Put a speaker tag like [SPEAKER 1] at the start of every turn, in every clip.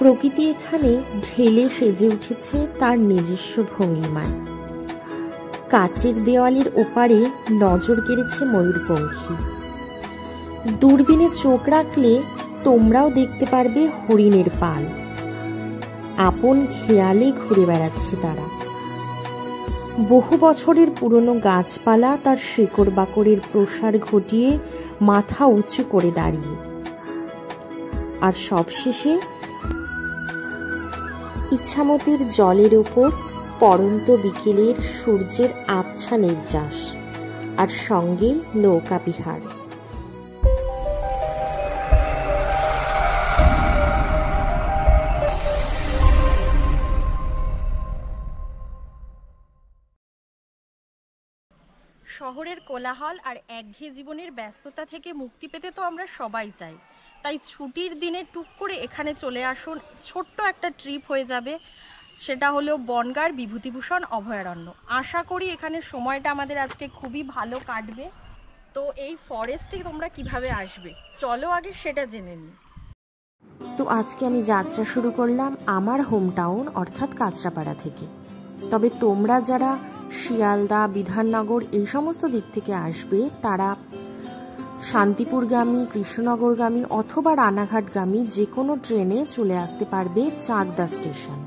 [SPEAKER 1] প্রকৃতি এখানে ঢেলে সেজে উঠেছে তার নিজস্ব ভঙ্গিমায়। কাচের দেওয়ালের ওপারে নজর কেড়েছে ময়ূরপঙ্খী। দূরবীনে চোখ রাখলে তোমরাও দেখতে পারবে হরিণের পাল। আপন খেয়ালে ঘুরে বেড়াচ্ছে তারা। বহু বছরের পুরনো গাছপালা তার শেকড় বাকড়ের প্রসার ঘটিয়ে মাথা উঁচু করে দাঁড়িয়ে। আর সবশেষে ইচ্ছামতির জলের ওপর পড়ন্ত বিকেলের সূর্যের আবছা নির্যাস, আর সঙ্গে নৌকা বিহার।
[SPEAKER 2] শহরের কোলাহল আর একঘেয়ে জীবনের ব্যস্ততা থেকে মুক্তি পেতে তো আমরা সবাই চাই। তাই ছুটির দিনে টুক করে এখানে চলে আসুন। ছোট্ট একটা ট্রিপ হয়ে যাবে। সেটা হলো বনগাঁর বিভূতিভূষণ অভয়ারণ্য। আশা করি এখানে সময়টা আমাদের আজকে খুবই ভালো কাটবে। তো এই ফরেস্টে তোমরা কিভাবে আসবে চলো আগে সেটা জেনে নিই।
[SPEAKER 1] তো আজকে আমি যাত্রা শুরু করলাম আমার হোম টাউন অর্থাৎ কাঁচরাপাড়া থেকে। তবে তোমরা যারা শিয়ালদা, বিধাননগর এই সমস্ত দিক থেকে আসবে তারা শান্তিপুরগামী, কৃষ্ণনগরগামী অথবা রানাঘাটগামী যে কোনো ট্রেনে চলে আসতে পারবে চাকদা স্টেশন।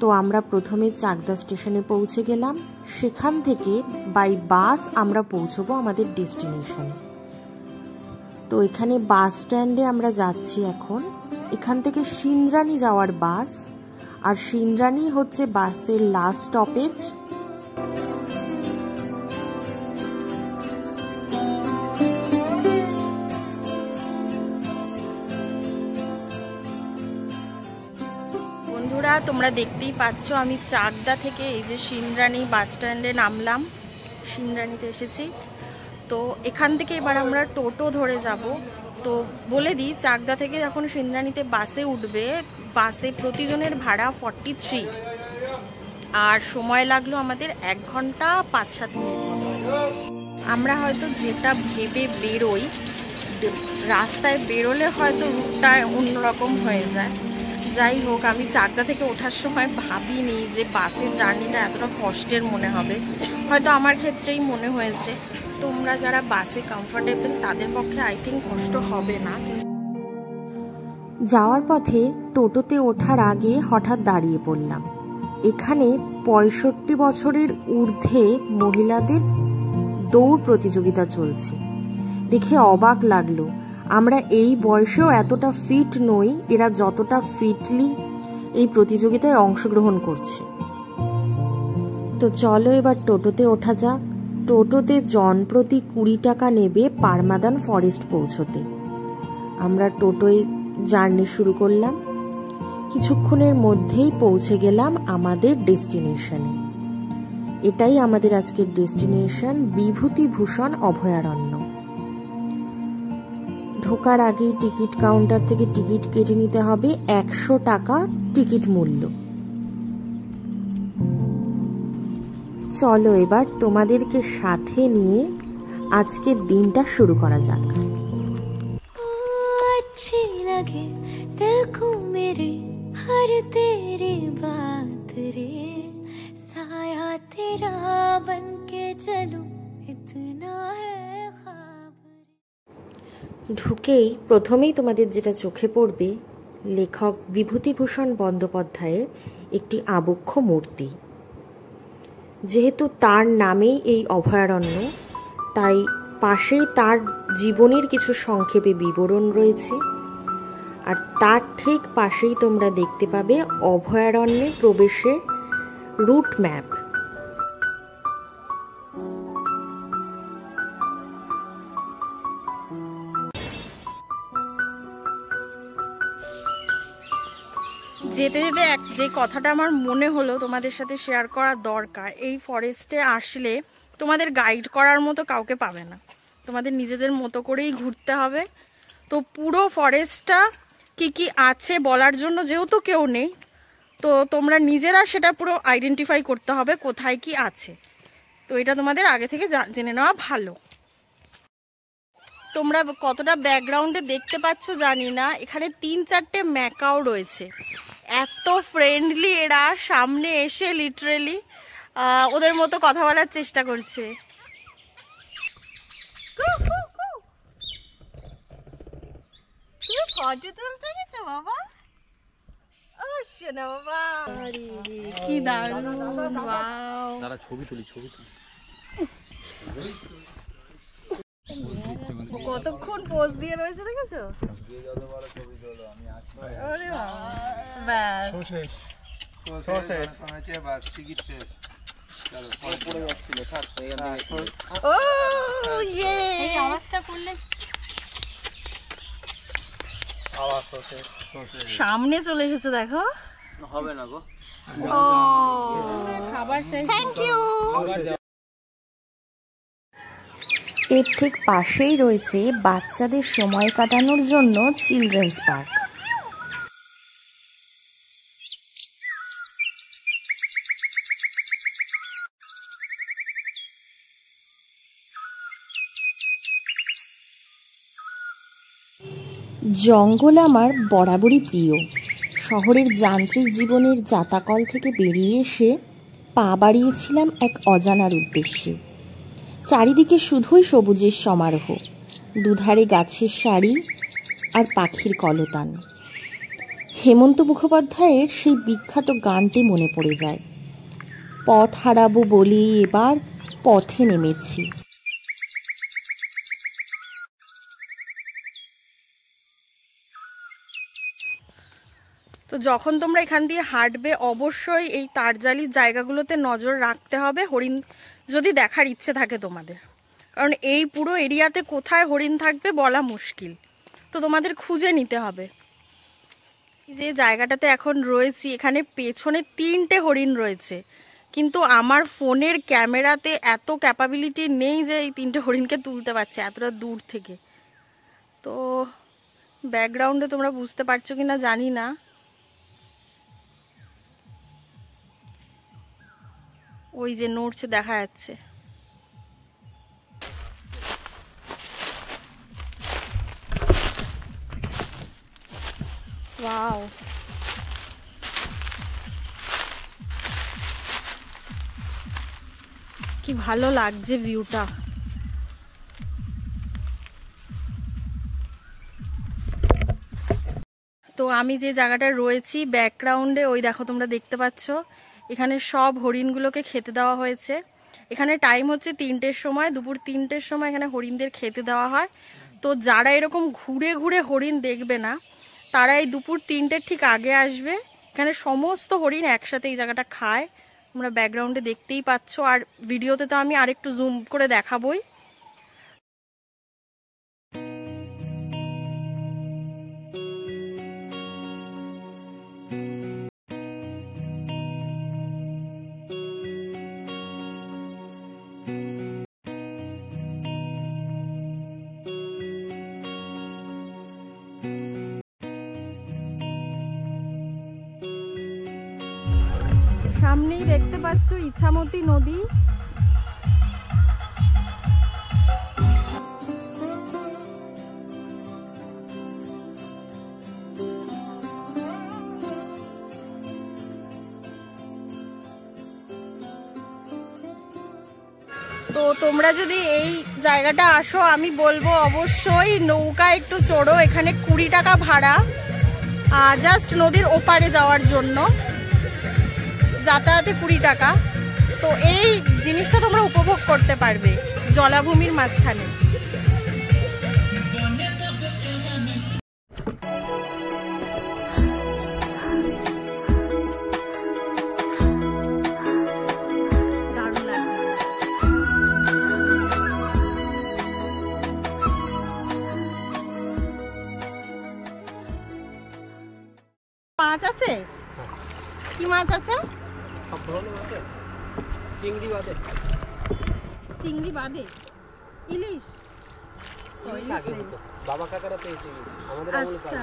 [SPEAKER 1] তো আমরা প্রথমে চাকদা স্টেশনে পৌঁছে গেলাম। সেখান থেকে বাই বাস আমরা পৌঁছবো আমাদের ডেস্টিনেশনে। তো এখানে বাস স্ট্যান্ডে আমরা যাচ্ছি এখন। এখান থেকে সিন্দ্রানী যাওয়ার বাস, আর সিন্দ্রানী হচ্ছে বাসের লাস্ট স্টপেজ।
[SPEAKER 2] বন্ধুরা তোমরা দেখতেই পাচ্ছ আমি চাকদা থেকে এই যে সিন্দ্রানী বাস স্ট্যান্ডে নামলাম, সিন্দ্রানীতে এসেছি। তো এখান থেকে এবার আমরা টোটো ধরে যাব। তো বলে দিই, চাকদা থেকে যখন সিন্দ্রানীতে বাসে উঠবে, বাসে প্রতিজনের ভাড়া 43, আর সময় লাগলো আমাদের 1 ঘন্টা 5-7 মিনিট। আমরা হয়তো যেটা ভেবে বেরোই, রাস্তায় বেরোলে হয়তো রুটটা অন্যরকম হয়ে যায়। যাই হোক, আমি চাকদা থেকে ওঠার সময় ভাবিনি যে বাসের জার্নিটা এতটা কষ্টের মনে হবে। হয়তো আমার ক্ষেত্রেই মনে হয়েছে। তোমরা যারা বাসে কমফোর্টেবল তাদের পক্ষে আই থিঙ্ক কষ্ট হবে না।
[SPEAKER 1] যাওয়ার পথে টোটোতে ওঠার আগে হঠাৎ দাঁড়িয়ে পড়লাম। এখানে 65 বছরের ঊর্ধ্বে মহিলাদের দৌড় প্রতিযোগিতা চলছে। দেখে অবাক লাগলো। আমরা এই বয়সেও এতটা ফিট নই, এরা যতটা ফিটলি এই প্রতিযোগিতায় অংশগ্রহণ করছে। তো চলো এবার টোটোতে ওঠা যাক। টোটোতে জনপ্রতি 20 টাকা নেবে পারমাদান ফরেস্ট পৌঁছতে। আমরা টোটোয় জার্নি শুরু করলাম। কিছুক্ষণের মধ্যেই পৌঁছে গেলাম আমাদের ডেস্টিনেশনে। এটাই আমাদের আজকের ডেস্টিনেশন, বিভূতিভূষণ অভয়ারণ্য। ঢোকার আগেই টিকিট কাউন্টার থেকে টিকিট কেটে নিতে হবে। 100 টাকা টিকিট মূল্য। চলো এবার তোমাদেরকে সাথে নিয়ে আজকের দিনটা শুরু করা যাক।
[SPEAKER 3] अच्छी लगे दिल को मेरे हर तेरी बात रे, साया तेरा बन के चलूं इतना है ख्वाब।
[SPEAKER 1] ঢুকেই প্রথমেই তোমাদের যেটা চোখে পড়বে, লেখক বিভূতিভূষণ বন্দ্যোপাধ্যায়ের একটি আবক্ষ মূর্তি। যেহেতু তার নামেই এই অভয়ারণ্য, তাই পাশেই তার জীবনের কিছু সংক্ষেপে বিবরণ রয়েছে। আর তার ঠিক পাশেই তোমরা দেখতে পাবে অভয়ারণ্যে প্রবেশের রুট ম্যাপ।
[SPEAKER 2] যেতে যেতে যে কথাটা আমার মনে হলো তোমাদের সাথে শেয়ার করা দরকার, এই ফরেস্টে আসলে তোমাদের গাইড করার মতো কাউকে পাবে না, তোমাদের নিজেদের মতো করেই ঘুরতে হবে। তো পুরো ফরেস্টটা কি কি আছে বলার জন্য যেহেতু কেউ নেই, তো তোমরা নিজেরা সেটা পুরো আইডেন্টিফাই করতে হবে কোথায় কি আছে। তো এটা তোমাদের আগে থেকে জেনে নেওয়া ভালো। তোমরা কতটা ব্যাকগ্রাউন্ডে দেখতে পাচ্ছ জানি না, এখানে 3-4টে ম্যাকাও রয়েছে। এত ফ্রেন্ডলি এরা, সামনে এসে লিটারেলি ওদের মতো কথা বলার চেষ্টা করছে। ফটো তুলতে গেছো বাবা? ও শোনা বাবা, কি দারুণ! ওয়াও,
[SPEAKER 4] দাঁড়া ছবি তুলি।
[SPEAKER 2] কতক্ষণ পোজ দিয়ে রয়েছে দেখেছো? আরে ব্যাস ও ইয়ে, এই আওয়াজটা করলে সামনে চলে এসেছে দেখো।
[SPEAKER 4] হবে না গো,
[SPEAKER 2] ও খাবার চাই, থ্যাংক ইউ।
[SPEAKER 1] এর ঠিক পাশেই রয়েছে বাচ্চাদের সময় কাটানোর জন্য চিলড্রেন্স পার্ক। জঙ্গল আমার বরাবরই প্রিয়। শহরের যান্ত্রিক জীবনের জাতাকল থেকে বেরিয়ে এসে পা বাড়িয়েছিলাম এক অজানার উদ্দেশ্যে। চারিদিকে শুধুই সবুজের সমারোহ, দুধারে গাছের সারি আর পাখির কলতান। হেমন্ত মুখোপাধ্যায়ের সেই বিখ্যাত গানটি মনে পড়ে যায়, পথ হারাবো বলেই এবার পথে নেমেছি।
[SPEAKER 2] তো যখন তোমরা এখান দিয়ে হাঁটবে অবশ্যই এই তারজালির জায়গাগুলোতে নজর রাখতে হবে, হরিণ যদি দেখার ইচ্ছে থাকে তোমাদের। কারণ এই পুরো এরিয়াতে কোথায় হরিণ থাকবে বলা মুশকিল, তো তোমাদের খুঁজে নিতে হবে। যে জায়গাটাতে এখন রয়েছি এখানে পেছনে 3টে হরিণ রয়েছে, কিন্তু আমার ফোনের ক্যামেরাতে এত ক্যাপাবিলিটি নেই যে এই 3টে হরিণকে তুলতে পারছে এতটা দূর থেকে। তো ব্যাকগ্রাউন্ডে তোমরা বুঝতে পারছো কিনা জানি না, ওই যে নড়ছে দেখা যাচ্ছে। ওয়াও, কি ভালো লাগছে ভিউটা। তো আমি যে জায়গাটা রয়েছি ব্যাকগ্রাউন্ডে ওই দেখো তোমরা দেখতে পাচ্ছ, এখানে সব হরিণগুলোকে খেতে দেওয়া হয়েছে। এখানে টাইম হচ্ছে 3টের সময়, দুপুর 3টের সময় এখানে হরিণদের খেতে দেওয়া হয়। তো যারা এরকম ঘুরে ঘুরে হরিণ দেখবে না তারা এই দুপুর 3টের ঠিক আগে আসবে। এখানে সমস্ত হরিণ একসাথে এই জায়গাটা খায়, তোমরা ব্যাকগ্রাউন্ডে দেখতেই পাচ্ছ। আর ভিডিওতে তো আমি আরেকটু জুম করে দেখাবোই। সামনেই দেখতে পাচ্ছ ইছামতি নদী। তো তোমরা যদি এই জায়গাটা আসো আমি বলবো অবশ্যই নৌকা একটু চড়ো, এখানে 20 টাকা ভাড়া জাস্ট নদীর ওপারে যাওয়ার জন্য, যাতায়াতে 20 টাকা। তো এই জিনিসটা তোমরা উপভোগ করতে পারবে জলাভূমির মাঝখানে। মাছ আছে? কি মাছ আছে? চিংড়ি বাদে ইলিশ।
[SPEAKER 4] বাবা কাকারা পেয়েছে আমাদের।
[SPEAKER 2] আচ্ছা,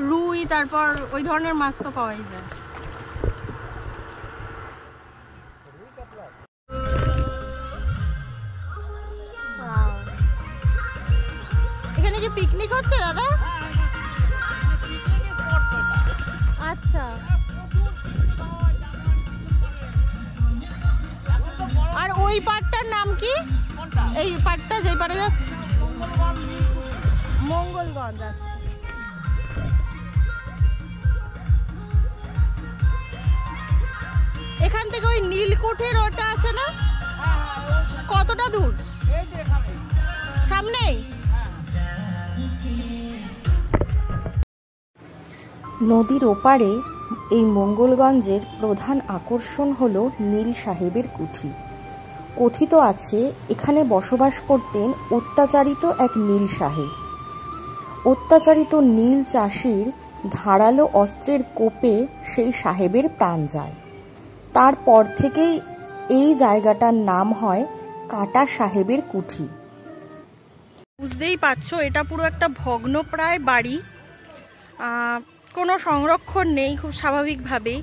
[SPEAKER 2] রুই তারপর ওই ধরনের মাছ তো পাওয়াই যায়। আচ্ছা, আর ওই পাড়টার নাম কি? এই পাড়টা যেই পাড়ে যাচ্ছে মঙ্গলগঞ্জ। আচ্ছা, এখান থেকে ওই নীলকুঠির ওটা আছে না? কতটা দূর? সামনেই।
[SPEAKER 1] নদীর ওপারে এই মঙ্গলগঞ্জের প্রধান আকর্ষণ হলো নীল সাহেবের কুঠি। কথিত আছে এখানে বসবাস করতেন অত্যাচারিত এক নীল সাহেব। অত্যাচারিত নীল চাষির ধারালো অস্ত্রের কোপে সেই সাহেবের প্রাণ যায়। তারপর থেকেই এই জায়গাটার নাম হয় কাটা সাহেবের কুঠি।
[SPEAKER 2] বুঝতেই পারছো এটা পুরো একটা ভগ্নপ্রায় বাড়ি, কোনো সংরক্ষণ নেই খুব স্বাভাবিকভাবেই।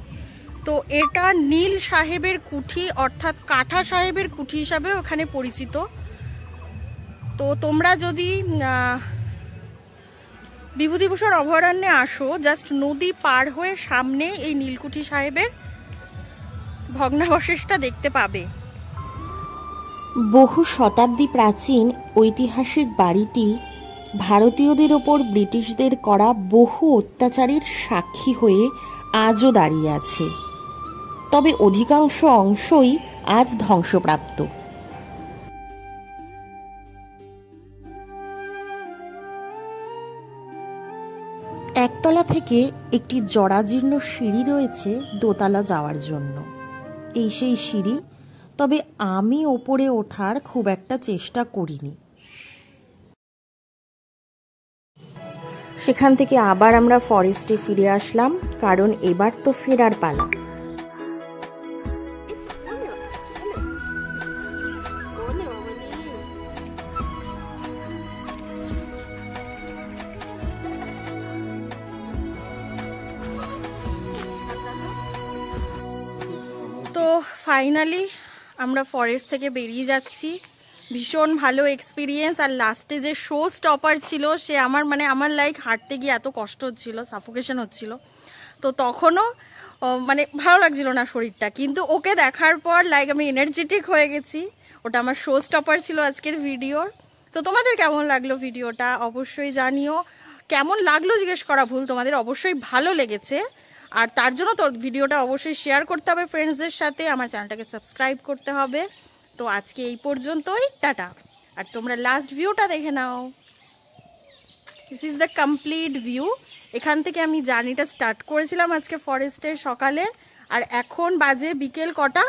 [SPEAKER 2] তো এটা নীল সাহেবের কুঠি অর্থাৎ কাঠা সাহেবের কুঠি হিসাবে ওখানে পরিচিত। তো তোমরা যদি বিভূতিভূষণ অভয়ারণ্যে আসো, জাস্ট নদী পার হয়ে সামনে এই নীলকুঠি সাহেবের ভগ্নাবশেষটা দেখতে পাবে।
[SPEAKER 1] বহু শতাব্দী প্রাচীন ঐতিহাসিক বাড়িটি ভারতীয়দের ওপর ব্রিটিশদের করা বহু অত্যাচারের সাক্ষী হয়ে আজও দাঁড়িয়ে আছে। তবে অধিকাংশ অংশই আজ ধ্বংসপ্রাপ্ত। একতলা থেকে একটি জরাজীর্ণ সিঁড়ি রয়েছে দোতলা যাওয়ার জন্য। এই সেই সিঁড়ি, তবে আমি ওপরে ওঠার খুব একটা চেষ্টা করিনি। সেখান থেকে আবার আমরা ফরেস্টে ফিরে আসলাম, কারণ এবার তো ফেরার পালা।
[SPEAKER 2] তো ফাইনালি আমরা ফরেস্ট থেকে বেরিয়ে যাচ্ছি। ভীষণ ভালো এক্সপিরিয়েন্স। আর লাস্টে যে শো স্টপার ছিল সে আমার লাইক হাঁটতে গিয়ে এত কষ্ট হচ্ছিল, সাফোকেশন হচ্ছিল। তো তখনও ভালো লাগছিল না শরীরটা, কিন্তু ওকে দেখার পর লাইক আমি এনার্জেটিক হয়ে গেছি। ওটা আমার শো স্টপার ছিল আজকের ভিডিওর। তো তোমাদের কেমন লাগলো ভিডিওটা অবশ্যই জানিও। কেমন লাগলো জিজ্ঞেস করা ভুল, তোমাদের অবশ্যই ভালো লেগেছে। আর তার জন্য তো ভিডিওটা অবশ্যই শেয়ার করতে হবে ফ্রেন্ডসদের সাথে, আমার চ্যানেলটাকে সাবস্ক্রাইব করতে হবে। তো আজকে এই পর্যন্তই, টাটা। আর তোমরা লাস্ট ভিউটা দেখে নাও। This is the complete view. এখান থেকে আমি জার্নিটা স্টার্ট করেছিলাম আজকে ফরেস্টের সকালে। আর এখন বাজে বিকেল কটা?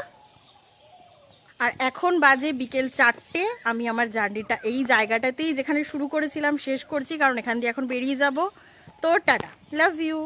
[SPEAKER 2] আর এখন বাজে বিকেল 4টে। আমি আমার জার্নিটা এই জায়গাটাতেই যেখানে শুরু করেছিলাম শেষ করছি, কারণ এখান দিয়ে এখন বেরিয়ে যাব। তো টাটা, লাভ ইউ।